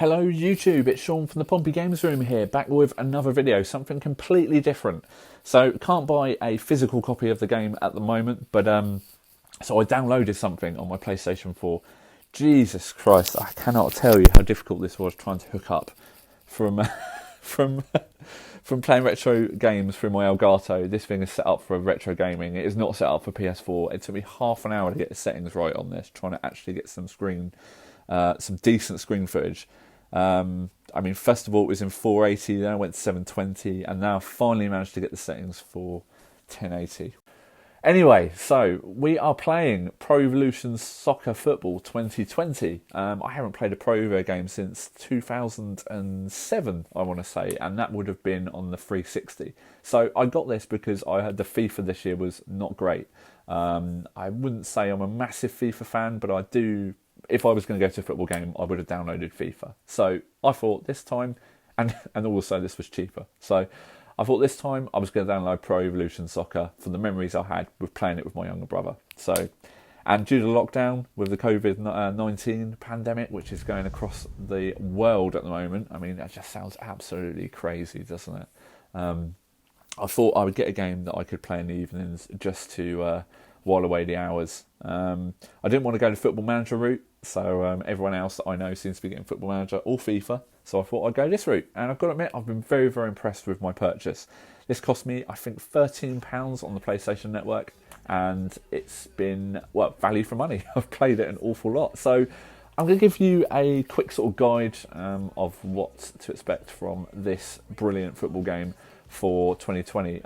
Hello YouTube, it's Sean from the Pompey Games Room here, back with another video, something completely different. So, can't buy a physical copy of the game at the moment, but so I downloaded something on my PlayStation 4. Jesus Christ, I cannot tell you how difficult this was trying to hook up from from playing retro games through my Elgato. This thing is set up for retro gaming. It is not set up for PS4. It took me half an hour to get the settings right on this, trying to actually get some decent screen footage. I mean, first of all, it was in 480, then I went to 720, and now I finally managed to get the settings for 1080. Anyway, so we are playing Pro Evolution Soccer Football 2020. I haven't played a Pro Evo game since 2007, I want to say, and that would have been on the 360. So I got this because I heard the FIFA this year was not great. I wouldn't say I'm a massive FIFA fan, but I do. If I was going to go to a football game, I would have downloaded FIFA. So I thought this time, and also this was cheaper. So I thought this time I was going to download Pro Evolution Soccer for the memories I had with playing it with my younger brother. So, and due to lockdown with the COVID-19 pandemic, which is going across the world at the moment, I mean, that just sounds absolutely crazy, doesn't it? I thought I would get a game that I could play in the evenings just to while away the hours. I didn't want to go the Football Manager route, so everyone else that I know seems to be getting Football Manager or FIFA, so I thought I'd go this route. And I've got to admit, I've been very, very impressed with my purchase. This cost me, I think, £13 on the PlayStation Network, and it's been, well, value for money. I've played it an awful lot. So I'm going to give you a quick sort of guide of what to expect from this brilliant football game for 2020.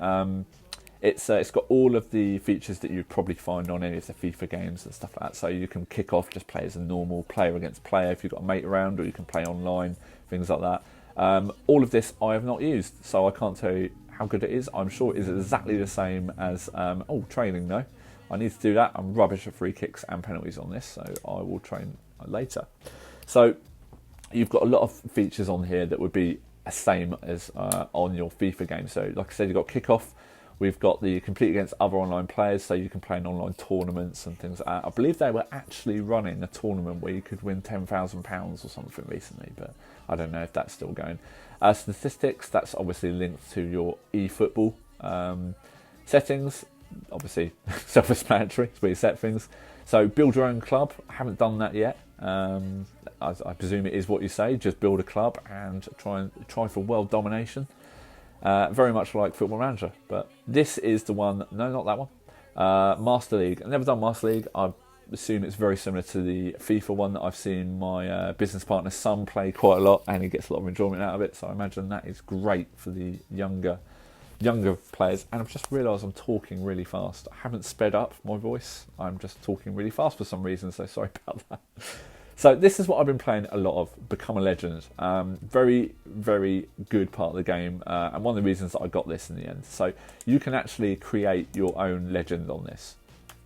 It's got all of the features that you'd probably find on any of the FIFA games and stuff like that. So you can kick off, just play as a normal player against player if you've got a mate around, or you can play online, things like that. All of this I have not used, so I can't tell you how good it is. I'm sure it is exactly the same as training though. I need to do that. I'm rubbish at free kicks and penalties on this, so I will train later. So you've got a lot of features on here that would be the same as on your FIFA game. So like I said, you've got kickoff. We've got the compete against other online players, so you can play in online tournaments and things like that. I believe they were actually running a tournament where you could win £10,000 or something recently, but I don't know if that's still going. Statistics, that's obviously linked to your eFootball. Settings, obviously self-explanatory, it's where you set things. So build your own club, I haven't done that yet. I presume it is what you say, just build a club and try for world domination. Very much like Football Manager, but this is the one, no, not that one, Master League. I've never done Master League. I assume it's very similar to the FIFA one that I've seen my business partner's son play quite a lot, and he gets a lot of enjoyment out of it, so I imagine that is great for the younger players. And I've just realised I'm talking really fast. I haven't sped up my voice, I'm just talking really fast for some reason, so sorry about that. So this is what I've been playing a lot of, Become a Legend. Very, very good part of the game, and one of the reasons that I got this in the end. So you can actually create your own legend on this.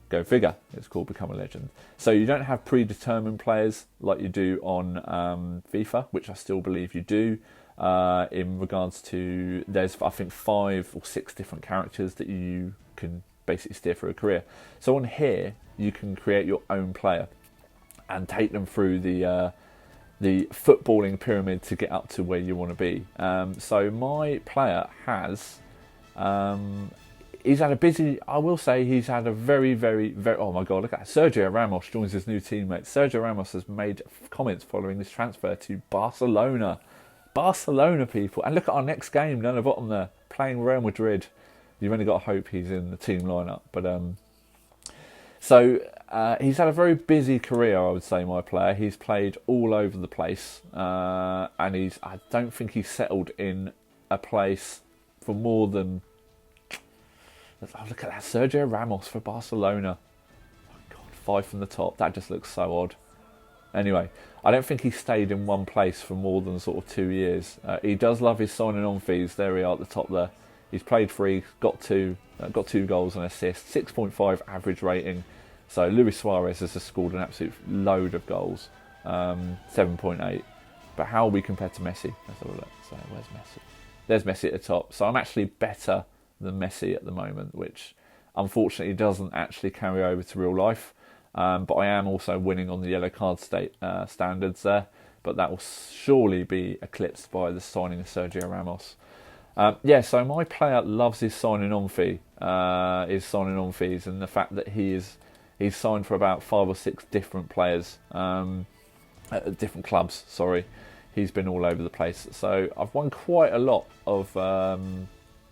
Go figure, it's called Become a Legend. So you don't have predetermined players like you do on FIFA, which I still believe you do, in regards to, there's I think 5 or 6 different characters that you can basically steer through a career. So on here, you can create your own player and take them through the footballing pyramid to get up to where you want to be. So my player has, he's had a busy, I will say he's had a very, very, very, oh my God, look at that. Sergio Ramos joins his new teammate. Sergio Ramos has made comments following this transfer to Barcelona. Barcelona, people. And look at our next game down the bottom there, playing Real Madrid. You've only got to hope he's in the team lineup, but so he's had a very busy career, I would say, my player. He's played all over the place, and I don't think he's settled in a place for more than, oh, look at that, Sergio Ramos for Barcelona. Oh God, 5 from the top, that just looks so odd. Anyway, I don't think he stayed in one place for more than sort of 2 years. He does love his signing on fees. There we are at the top there. He's played 3, got 2 goals and assists, 6.5 average rating. So Luis Suarez has just scored an absolute load of goals, 7.8. But how are we compared to Messi? Let's have a look. So where's Messi? There's Messi at the top. So I'm actually better than Messi at the moment, which unfortunately doesn't actually carry over to real life. But I am also winning on the yellow card standards there. but that will surely be eclipsed by the signing of Sergio Ramos. So my player loves his signing on fees, and the fact that he's signed for about 5 or 6 different players, different clubs. Sorry, he's been all over the place. So I've won quite a lot of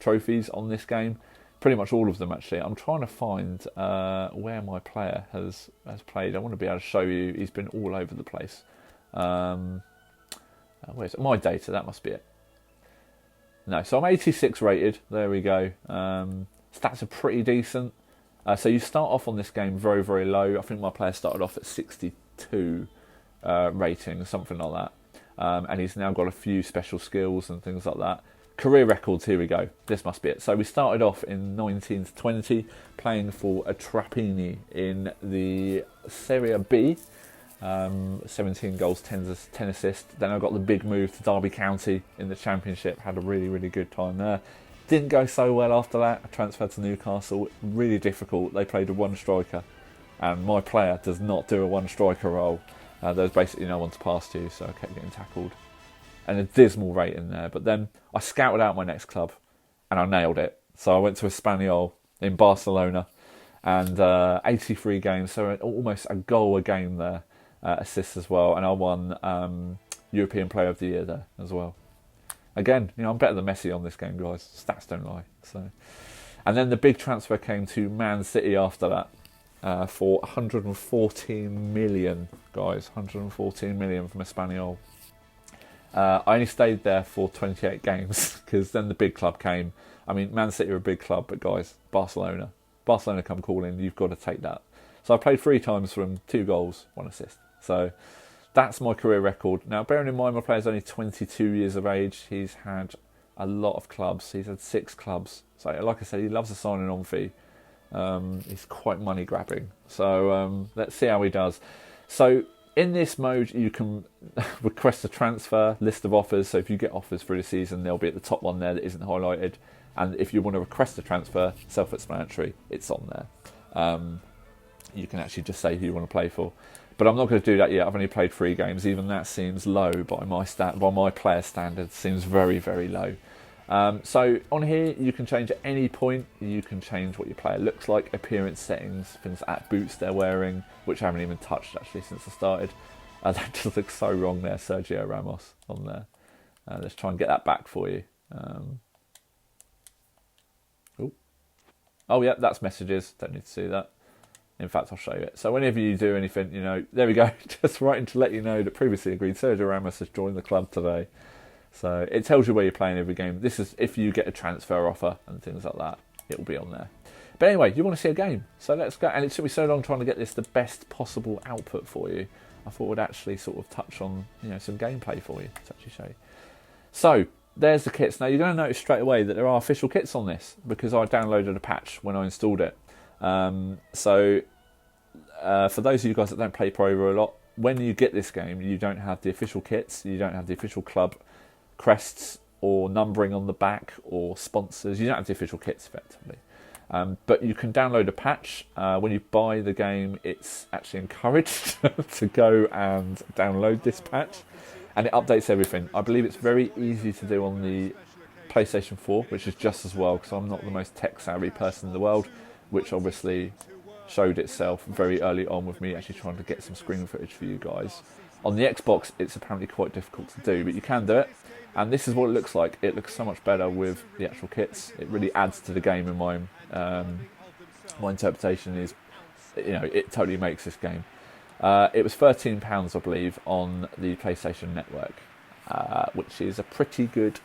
trophies on this game, pretty much all of them actually. I'm trying to find where my player has played. I want to be able to show you. He's been all over the place. Where's it? My data? That must be it. No, so I'm 86 rated. There we go. Stats are pretty decent. So you start off on this game very, very low. I think my player started off at 62 rating, something like that. And he's now got a few special skills and things like that. Career records, here we go. This must be it. So we started off in 1920 playing for a Trappini in the Serie B. 17 goals, 10 assists. Then I got the big move to Derby County in the Championship. Had a really, really good time there. Didn't go so well after that. I transferred to Newcastle. Really difficult. They played a one striker, and my player does not do a one striker role. There's basically no one to pass to, so I kept getting tackled. And a dismal rating there. But then I scouted out my next club, and I nailed it. So I went to Espanyol in Barcelona, and 83 games, so almost a goal a game there. Assists as well, and I won European Player of the Year there as well. Again, I'm better than Messi on this game, guys. Stats don't lie. So, and then the big transfer came to Man City after that for 114 million, guys. 114 million from Espanyol. I only stayed there for 28 games because then the big club came. I mean, Man City are a big club, but guys, Barcelona come calling. You've got to take that. So I played 3 times for him, 2 goals, 1 assist. So that's my career record. Now, bearing in mind my player's only 22 years of age, he's had a lot of clubs. He's had 6 clubs. So, like I said, he loves a signing on fee. He's quite money grabbing. So let's see how he does. So in this mode, you can request a transfer list of offers. So if you get offers for the season, they'll be at the top one there that isn't highlighted. And if you want to request a transfer, self-explanatory, it's on there. You can actually just say who you want to play for. But I'm not going to do that yet. I've only played 3 games. Even that seems low by my player standards. Seems very, very low. So on here, you can change at any point. You can change what your player looks like, appearance settings, things like boots they're wearing, which I haven't even touched actually since I started. That just looks so wrong there, Sergio Ramos on there. Let's try and get that back for you. Oh yeah, that's messages. Don't need to see that. In fact, I'll show you it. So whenever you do anything, there we go. Just writing to let you know that previously agreed Sergio Ramos has joined the club today. So it tells you where you're playing every game. This is if you get a transfer offer and things like that. It will be on there. But anyway, you want to see a game. So let's go. And it took me so long trying to get this the best possible output for you. I thought we'd actually sort of touch on some gameplay for you to actually show you. So there's the kits. Now you're going to notice straight away that there are official kits on this because I downloaded a patch when I installed it. For those of you guys that don't play Pro Evo a lot, when you get this game, you don't have the official kits, you don't have the official club crests or numbering on the back or sponsors. You don't have the official kits effectively. But you can download a patch. When you buy the game, it's actually encouraged to go and download this patch, and it updates everything. I believe it's very easy to do on the PlayStation 4, which is just as well, because I'm not the most tech-savvy person in the world, which obviously showed itself very early on with me actually trying to get some screen footage for you guys. On the Xbox, it's apparently quite difficult to do, but you can do it. And this is what it looks like. It looks so much better with the actual kits. It really adds to the game in my interpretation is, it totally makes this game. It was £13, I believe, on the PlayStation Network, which is a pretty good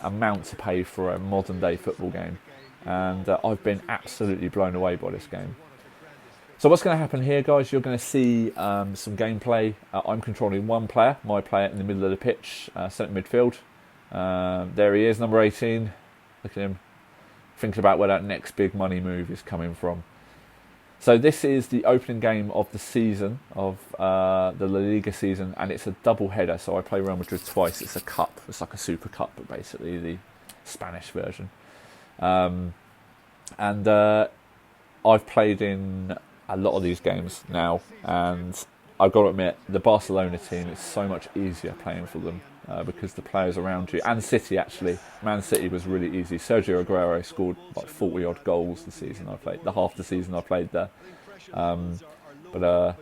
amount to pay for a modern day football game. And I've been absolutely blown away by this game. So what's going to happen here, guys, you're going to see some gameplay. I'm controlling one player, my player in the middle of the pitch, centre midfield. There he is, number 18. Look at him, thinking about where that next big money move is coming from. So this is the opening game of the season, of the La Liga season, and it's a double header. So I play Real Madrid twice. It's a cup. It's like a super cup, but basically the Spanish version. I've played in a lot of these games now, and I've got to admit, the Barcelona team is so much easier playing for them because the players around you, and City actually, Man City was really easy. Sergio Aguero scored like 40 odd goals the half the season I played there. But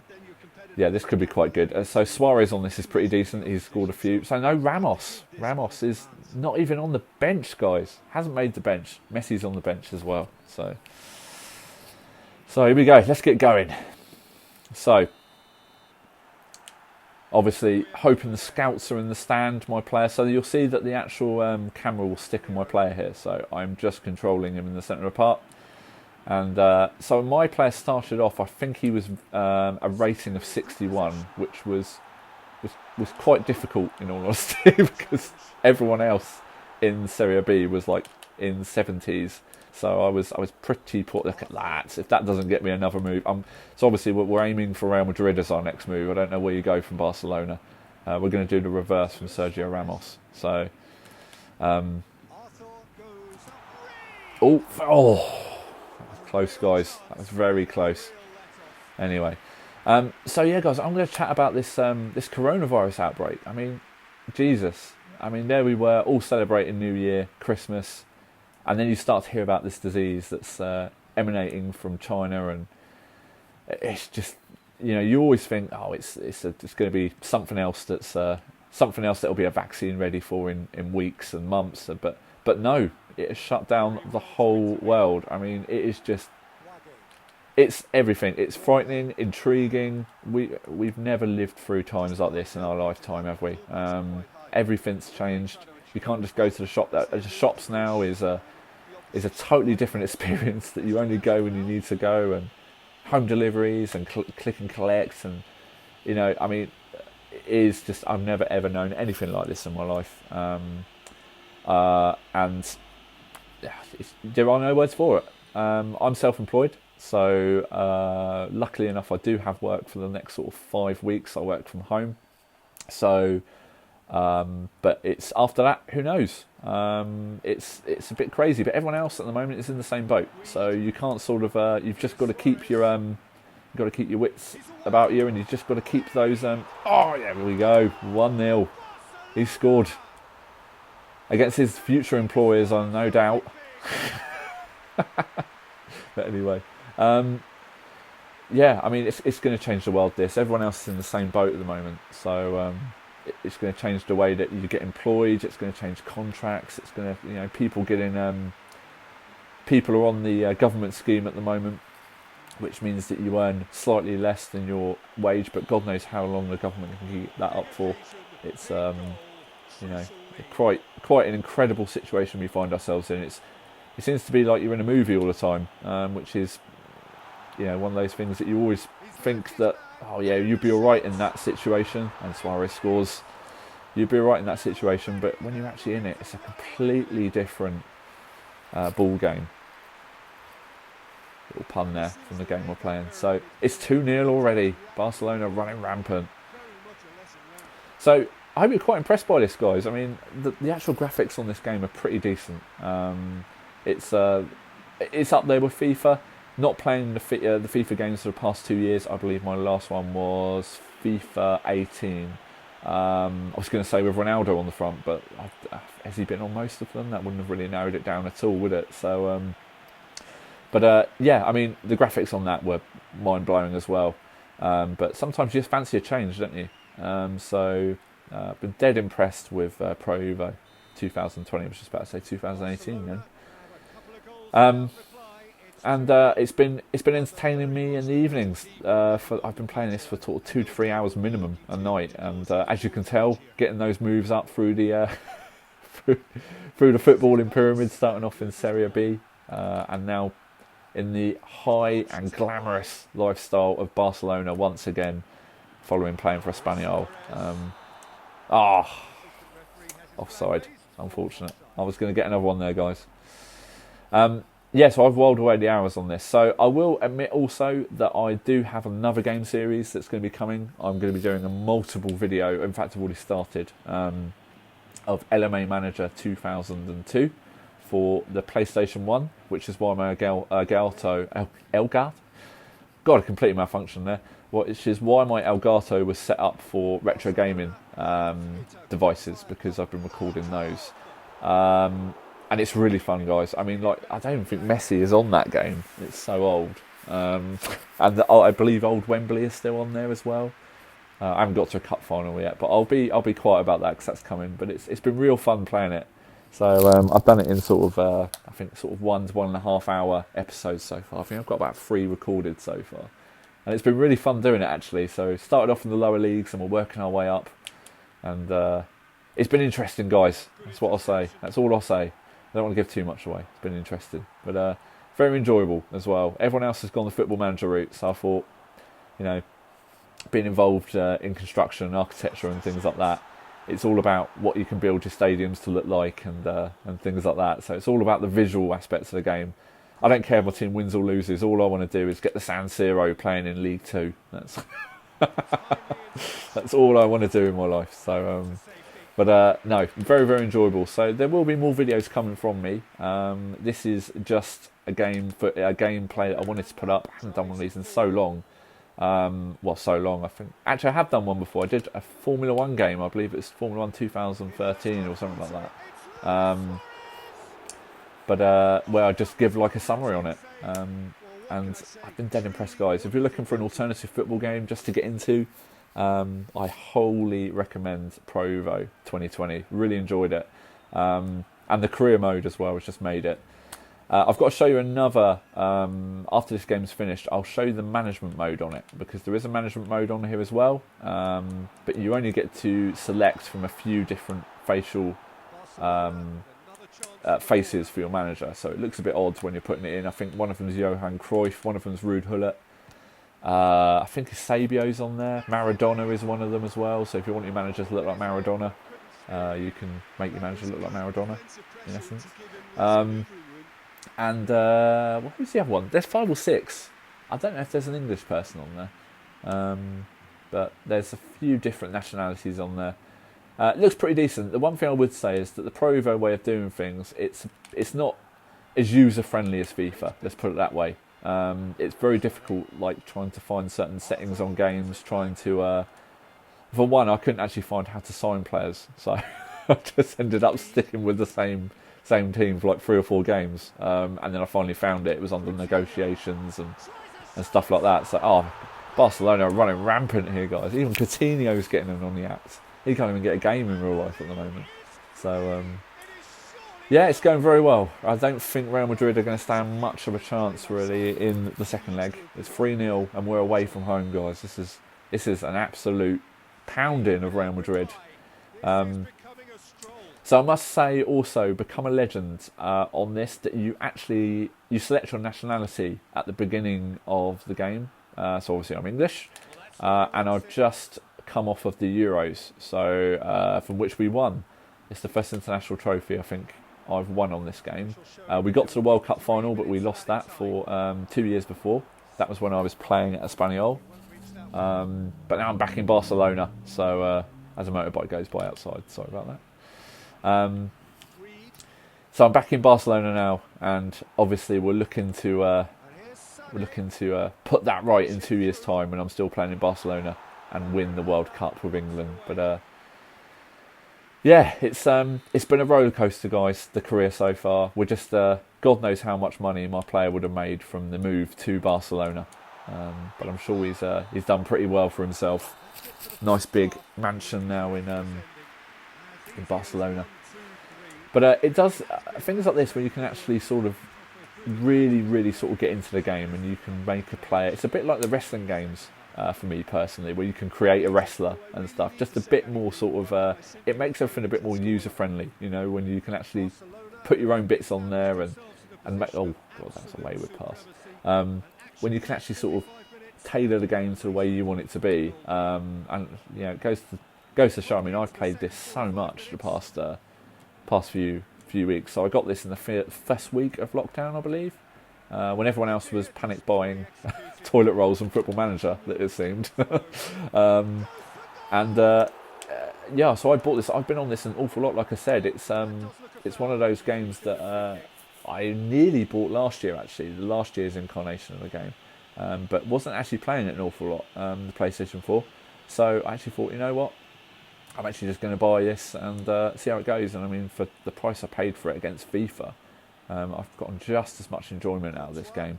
yeah, this could be quite good. So Suarez on this is pretty decent. He's scored a few. So no Ramos. Ramos is not even on the bench, guys. Hasn't made the bench. Messi's on the bench as well. So here we go. Let's get going. So obviously, hoping the scouts are in the stand, my player. So you'll see that the actual camera will stick on my player here. So I'm just controlling him in the centre of the park. And so my player started off, I think he was a rating of 61, which was quite difficult in all honesty because everyone else in Serie B was like in 70s. So I was pretty poor. Look at that. If that doesn't get me another move. So obviously we're aiming for Real Madrid as our next move. I don't know where you go from Barcelona. We're going to do the reverse from Sergio Ramos. So, close, guys. That was very close. Anyway, so yeah, guys, I'm going to chat about this this coronavirus outbreak. I mean, Jesus. I mean, there we were, all celebrating New Year, Christmas, and then you start to hear about this disease that's emanating from China, and it's just, you know, you always think, oh, it's going to be something else that'll be a vaccine ready for in weeks and months, but no. It has shut down the whole world. I mean, it's everything. It's frightening, intriguing. We've never lived through times like this in our lifetime, have we? Everything's changed. You can't just go to the shop. The shops now is a totally different experience that you only go when you need to go, and home deliveries and click and collect, and you know, I mean, it is just, I've never ever known anything like this in my life. And there are no words for it. I'm self-employed, so luckily enough I do have work for the next sort of 5 weeks. I work from home, so but it's after that, who knows. It's a bit crazy, but everyone else at the moment is in the same boat, so you can't sort of you've just got to keep your wits about you, and you've just got to keep those oh yeah, here we go, 1-0. He scored against his future employers, I no doubt. But anyway, yeah, I mean, it's going to change the world. Everyone else is in the same boat at the moment, so it's going to change the way that you get employed. It's going to change contracts. It's going to, you know, people are on the government scheme at the moment, which means that you earn slightly less than your wage, but God knows how long the government can keep that up for. It's you know, quite an incredible situation we find ourselves in. It seems to be like you're in a movie all the time, which is, you know, one of those things that you always think that, oh yeah, you'd be all right in that situation, and Suarez scores, you'd be all right in that situation, but when you're actually in it, it's a completely different ball game. Little pun there from the game we're playing. So it's 2-0 already. Barcelona running rampant. So I hope you're quite impressed by this, guys. I mean, the actual graphics on this game are pretty decent. It's up there with FIFA. Not playing the FIFA games for the past 2 years. I believe my last one was FIFA 18. I was going to say with Ronaldo on the front, but has he been on most of them? That wouldn't have really narrowed it down at all, would it? So, yeah, I mean, the graphics on that were mind-blowing as well. But sometimes you just fancy a change, don't you? So I've been dead impressed with Pro Evo 2020. I was just about to say 2018 then. And it's been entertaining me in the evenings. I've been playing this for 2 to 3 hours minimum a night, and as you can tell, getting those moves up through the through the footballing pyramid, starting off in Serie B, and now in the high and glamorous lifestyle of Barcelona once again, following playing for Espanyol. Offside, unfortunate. I was going to get another one there, guys. Yeah, so I've whiled away the hours on this. So I will admit also that I do have another game series that's going to be coming. I'm going to be doing a multiple video. In fact, I've already started, of LMA Manager 2002 for the PlayStation 1, which is why my Elgato got a complete malfunction there, which is why my Elgato was set up for retro gaming devices, because I've been recording those. And it's really fun, guys. I mean, like, I don't even think Messi is on that game. It's so old. And I believe Old Wembley is still on there as well. I haven't got to a cup final yet, but I'll be quiet about that because that's coming. But it's been real fun playing it. So I've done it in sort of I think sort of 1 to 1.5 hour episodes so far. I think I've got about 3 recorded so far, and it's been really fun doing it actually. So started off in the lower leagues and we're working our way up, and it's been interesting, guys. That's what I'll say. That's all I'll say. I don't want to give too much away. It's been interesting, but very enjoyable as well. Everyone else has gone the Football Manager route, so I thought, you know, being involved in construction and architecture and things like that, it's all about what you can build your stadiums to look like and things like that. So it's all about the visual aspects of the game. I don't care if my team wins or loses. All I want to do is get the San Siro playing in League 2. That's that's all I want to do in my life. So, no, very, very enjoyable. So there will be more videos coming from me. This is just a gameplay that I wanted to put up. I haven't done one of these in so long. So long, I think. Actually, I have done one before. I did a Formula 1 game. I believe it's Formula 1 2013 or something like that. Where I just give like a summary on it. And I've been dead impressed, guys. If you're looking for an alternative football game just to get into, I wholly recommend Pro Evo 2020. Really enjoyed it. And the career mode as well has just made it. I've got to show you another, after this game's finished, I'll show you the management mode on it, because there is a management mode on here as well, but you only get to select from a few different facial faces for your manager, so it looks a bit odd when you're putting it in. I think one of them is Johan Cruyff, one of them is Ruud Gullit, I think Eusebio's on there, Maradona is one of them as well, so if you want your manager to look like Maradona, you can make your manager look like Maradona, in essence. And who's the other one? There's 5 or 6. I don't know if there's an English person on there, but there's a few different nationalities on there. It looks pretty decent. The one thing I would say is that the Pro Evo way of doing things, it's not as user friendly as FIFA. Let's put it that way. It's very difficult, like trying to find certain settings on games. Trying to, for one, I couldn't actually find how to sign players, so I just ended up sticking with the same team for like 3 or 4 games, and then I finally found it. It was under negotiations and stuff like that. So, Barcelona are running rampant here, guys. Even Coutinho's getting in on the act. He can't even get a game in real life at the moment. So, yeah, it's going very well. I don't think Real Madrid are going to stand much of a chance really in the second leg. It's 3-0 and we're away from home, guys. This is an absolute pounding of Real Madrid. So I must say also, become a legend on this, that you select your nationality at the beginning of the game. So obviously I'm English, and I've just come off of the Euros, so from which we won. It's the first international trophy I think I've won on this game. We got to the World Cup final, but we lost that for 2 years before. That was when I was playing at Espanyol. But now I'm back in Barcelona, so as a motorbike goes by outside, sorry about that. So I'm back in Barcelona now, and obviously we're looking to put that right in 2 years' time when I'm still playing in Barcelona and win the World Cup with England. But yeah, it's been a roller coaster, guys. The career so far. We're just God knows how much money my player would have made from the move to Barcelona. But I'm sure he's done pretty well for himself. Nice big mansion now in Barcelona. But it does things like this where you can actually sort of really sort of get into the game, and you can make a player. It's a bit like the wrestling games for me personally, where you can create a wrestler and stuff. Just a bit more sort of it makes everything a bit more user friendly, you know, when you can actually put your own bits on there and make, oh god, that's a wayward pass. When you can actually sort of tailor the game to the way you want it to be, and you know, it goes to show. I mean, I've played this so much the past few weeks. So I got this in the first week of lockdown, I believe, when everyone else was panic buying toilet rolls and Football Manager, that it seemed. Yeah, so I bought this. I've been on this an awful lot. Like I said, it's one of those games that I nearly bought last year. Actually, the last year's incarnation of the game. but wasn't actually playing it an awful lot, the PlayStation 4. So I actually thought, you know what, I'm actually just going to buy this and see how it goes. And I mean, for the price I paid for it against FIFA, I've gotten just as much enjoyment out of this game,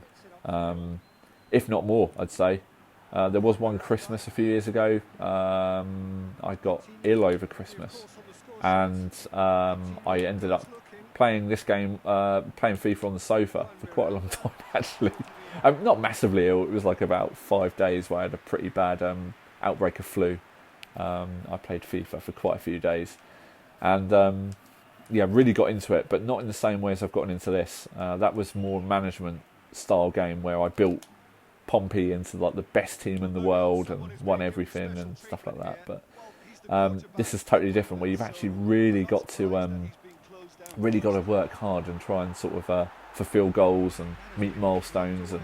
if not more, I'd say. There was one Christmas a few years ago. I got ill over Christmas, and I ended up playing this game, playing FIFA on the sofa for quite a long time, actually. Not massively ill. It was like about 5 days where I had a pretty bad outbreak of flu. I played FIFA for quite a few days, and yeah, really got into it, but not in the same way as I've gotten into this. That was more management style game where I built Pompey into like the best team in the world and won everything and stuff like that. But this is totally different, where you've actually really got to work hard and try and sort of fulfill goals and meet milestones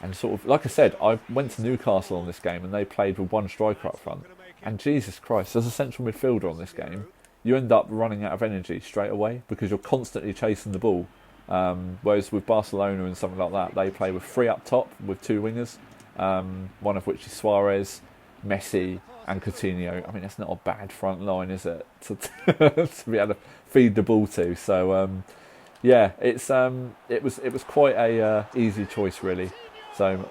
and sort of, like I said, I went to Newcastle on this game and they played with one striker up front. And Jesus Christ, as a central midfielder on this game, you end up running out of energy straight away because you're constantly chasing the ball. Whereas with Barcelona and something like that, they play with 3 up top with 2 wingers, one of which is Suarez, Messi and Coutinho. I mean, that's not a bad front line, is it, to be able to feed the ball to? So yeah, it was quite a easy choice, really. So God,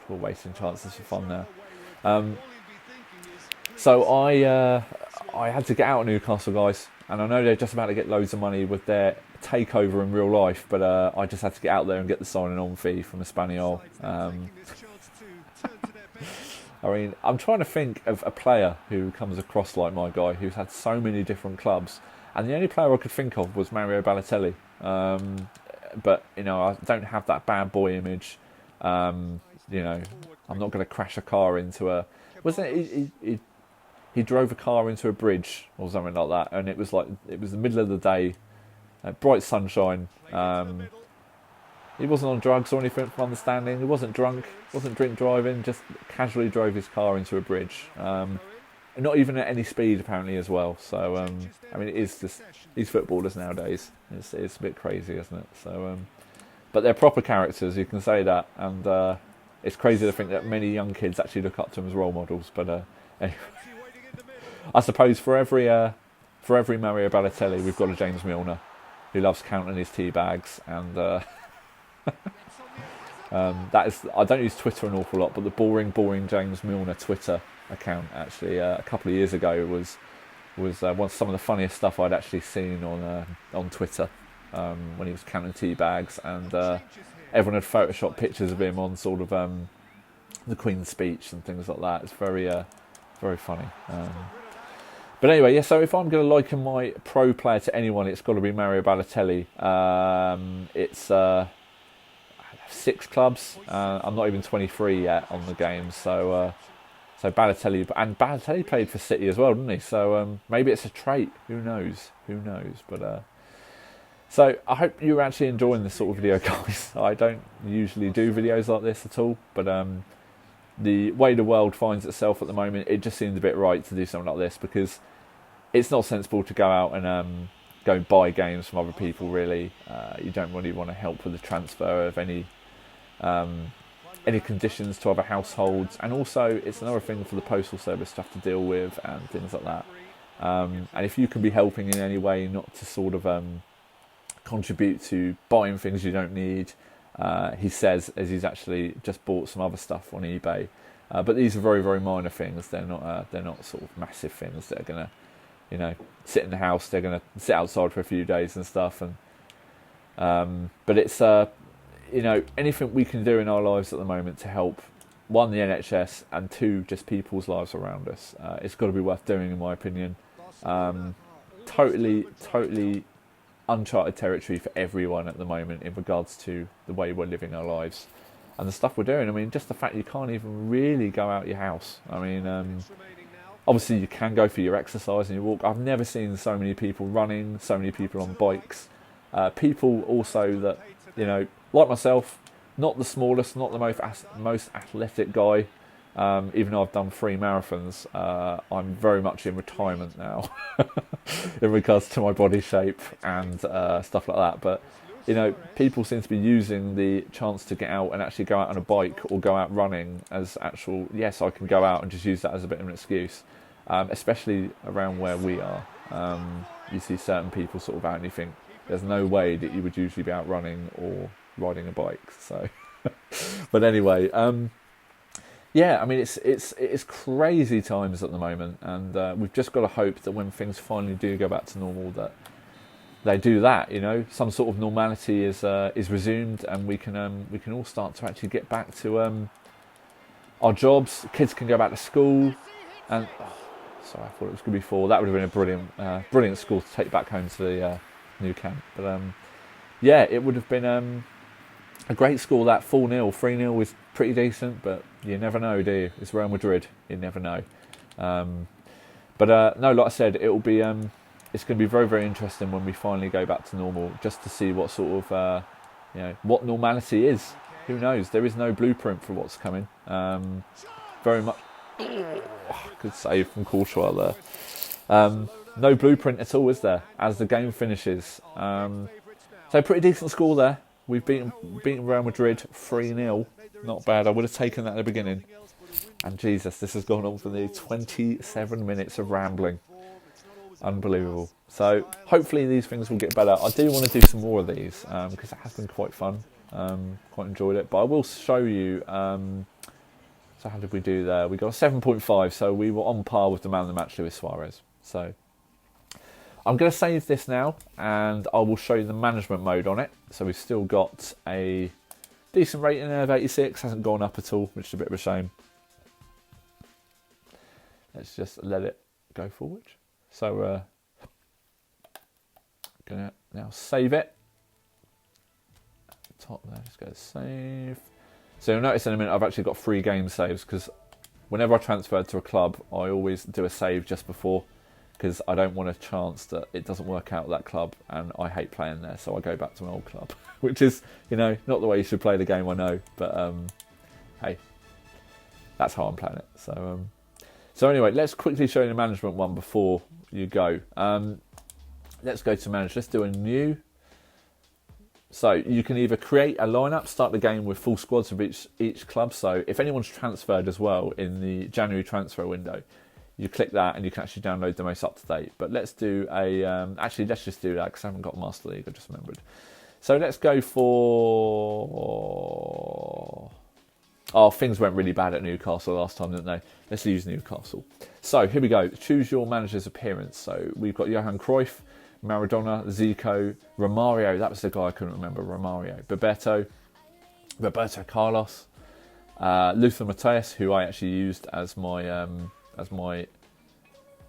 we're wasting chances for fun now. So I had to get out of Newcastle, guys, and I know they're just about to get loads of money with their takeover in real life, but I just had to get out there and get the signing on fee from Espanyol. I mean, I'm trying to think of a player who comes across like my guy, who's had so many different clubs, and the only player I could think of was Mario Balotelli. But you know, I don't have that bad boy image. You know, I'm not going to crash a car into a. Wasn't it? He drove a car into a bridge or something like that, and it was the middle of the day, bright sunshine. He wasn't on drugs or anything, from understanding. He wasn't drunk, wasn't drink driving, just casually drove his car into a bridge. Not even at any speed, apparently, as well. So, I mean, it is just these footballers nowadays. It's a bit crazy, isn't it? So, but they're proper characters, you can say that, and it's crazy to think that many young kids actually look up to them as role models. But anyway. I suppose for every Mario Balotelli, we've got a James Milner who loves counting his tea bags, and that is, I don't use Twitter an awful lot, but the boring James Milner Twitter account actually a couple of years ago was some of the funniest stuff I'd actually seen on Twitter when he was counting tea bags, and everyone had photoshopped pictures of him on sort of the Queen's speech and things like that. It's very funny. But anyway, yeah, so if I'm going to liken my pro player to anyone, it's got to be Mario Balotelli. It's 6 clubs. I'm not even 23 yet on the game, so Balotelli played for City as well, didn't he? So maybe it's a trait. Who knows? But so I hope you're actually enjoying this sort of video, guys. I don't usually do videos like this at all, but the way the world finds itself at the moment, it just seemed a bit right to do something like this, because it's not sensible to go out and go and buy games from other people, really. You don't really want to help with the transfer of any conditions to other households, and also it's another thing for the postal service to have to deal with and things like that. And if you can be helping in any way, not to sort of contribute to buying things you don't need, he says, as he's actually just bought some other stuff on eBay, but these are very, very minor things. They're not sort of massive things that are gonna, you know, sit in the house. They're gonna sit outside for a few days and stuff, and but it's you know, anything we can do in our lives at the moment to help, 1, the NHS, and 2, just people's lives around us, it's got to be worth doing, in my opinion. Totally uncharted territory for everyone at the moment in regards to the way we're living our lives and the stuff we're doing. I mean, just the fact you can't even really go out your house. I mean, obviously you can go for your exercise and your walk. I've never seen so many people running, so many people on bikes, people also that, you know, like myself, not the smallest, not the most athletic guy. Even though I've done 3 marathons, I'm very much in retirement now in regards to my body shape and stuff like that. But you know, people seem to be using the chance to get out and actually go out on a bike or go out running as actual, yes, I can go out, and just use that as a bit of an excuse, especially around where we are. You see certain people sort of out and you think, there's no way that you would usually be out running or riding a bike. So, but anyway, yeah, I mean, it's crazy times at the moment, and we've just got to hope that when things finally do go back to normal, that they do that. You know, some sort of normality is resumed, and we can all start to actually get back to our jobs. Kids can go back to school, and sorry, I thought it was going to be 4. That would have been a brilliant school to take back home to the new camp. But yeah, it would have been a great school. That 4-0, 3-0 was pretty decent, but you never know, do you? It's Real Madrid. You never know. But no, like I said, it will be. It's going to be very, very interesting when we finally go back to normal, just to see what sort of, you know, what normality is. Who knows? There is no blueprint for what's coming. Very much. Good save from Courtois there. No blueprint at all, is there? As the game finishes. So pretty decent score there. We've beaten Real Madrid 3-0. Not bad. I would have taken that at the beginning. And Jesus, this has gone on for nearly 27 minutes of rambling. Unbelievable. So hopefully these things will get better. I do want to do some more of these because it has been quite fun. Quite enjoyed it. But I will show you. So how did we do there? We got a 7.5. So we were on par with the man of the match, Luis Suarez. So I'm going to save this now, and I will show you the management mode on it. So we've still got a decent rating there of 86. Hasn't gone up at all, which is a bit of a shame. Let's just let it go forward. So gonna now save it. Top there, let's go save. So you'll notice in a minute I've actually got 3 game saves, because whenever I transfer to a club, I always do a save just before, because I don't want a chance that it doesn't work out at that club, and I hate playing there, so I go back to my old club, which is, you know, not the way you should play the game, I know, but hey, that's how I'm playing it. So anyway, let's quickly show you the management one before you go. Let's go to manage. Let's do a new. So you can either create a lineup, start the game with full squads of each club. So if anyone's transferred as well in the January transfer window, you click that and you can actually download the most up to date. But let's do a. Actually, let's just do that because I haven't got Master League. I just remembered. So let's go for. Oh, things went really bad at Newcastle last time, didn't they? Let's use Newcastle. So here we go. Choose your manager's appearance. So we've got Johan Cruyff, Maradona, Zico, Romario. That was the guy I couldn't remember. Romario, Roberto Carlos, Luther Matthäus, who I actually used as my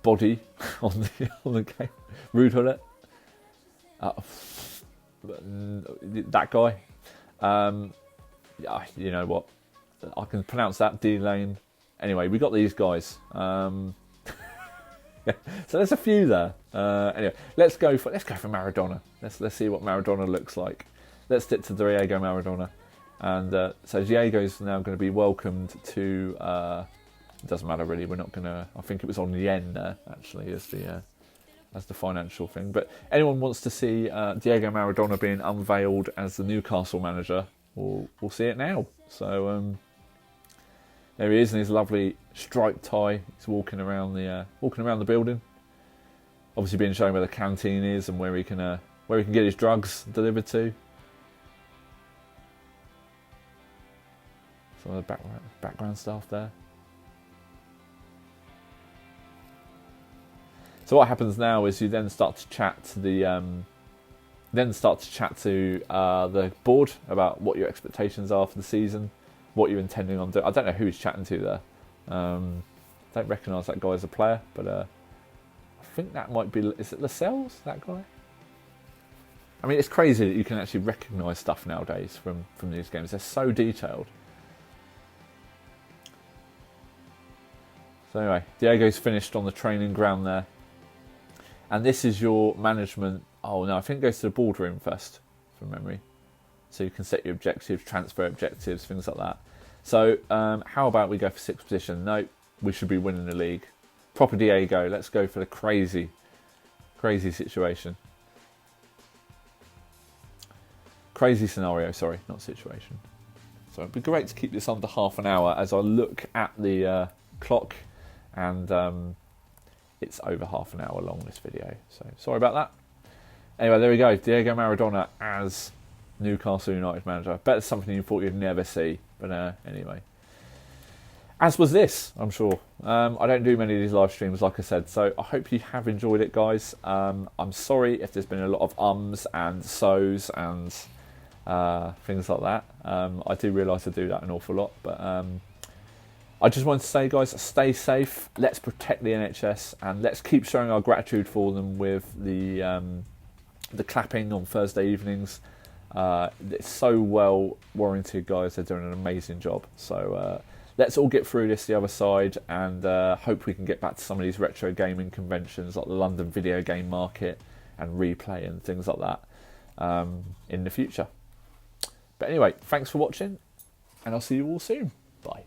body on the game. Ruud Gullit. That guy. Yeah, you know what? I can pronounce that, D-Lane. Anyway, we got these guys. Yeah, so there's a few there. Anyway, let's go for Maradona. Let's see what Maradona looks like. Let's stick to Diego Maradona. And so Diego's now going to be welcomed to. It doesn't matter really. We're not going to. I think it was on yen there actually as the financial thing. But anyone wants to see Diego Maradona being unveiled as the Newcastle manager, we'll see it now. So there he is in his lovely striped tie. He's walking around the building. Obviously, being shown where the canteen is and where he can get his drugs delivered to. Some of the background stuff there. So what happens now is you then start to chat to the board about what your expectations are for the season, what you're intending on doing. I don't know who he's chatting to there. Don't recognise that guy as a player, but I think that might be. Is it Lascelles, that guy? I mean, it's crazy that you can actually recognise stuff nowadays from these games. They're so detailed. So anyway, Diego's finished on the training ground there. And this is your management. Oh no, I think it goes to the boardroom first, from memory. So you can set your objectives, transfer objectives, things like that. So how about we go for 6th position? No, we should be winning the league. Proper Diego, let's go for the crazy situation. Crazy scenario, sorry, not situation. So it'd be great to keep this under half an hour as I look at the clock, and it's over half an hour long, this video. So sorry about that. Anyway, there we go. Diego Maradona as Newcastle United manager. Bet it's something you thought you'd never see. But anyway. As was this, I'm sure. I don't do many of these live streams, like I said, so I hope you have enjoyed it, guys. I'm sorry if there's been a lot of ums and so's and things like that. I do realise I do that an awful lot, but I just wanted to say, guys, stay safe. Let's protect the NHS, and let's keep showing our gratitude for them with the clapping on Thursday evenings. It's so well warranted, guys. They're doing an amazing job. So let's all get through this the other side, and hope we can get back to some of these retro gaming conventions like the London Video Game Market and Replay and things like that in the future. But anyway, thanks for watching, and I'll see you all soon. Bye.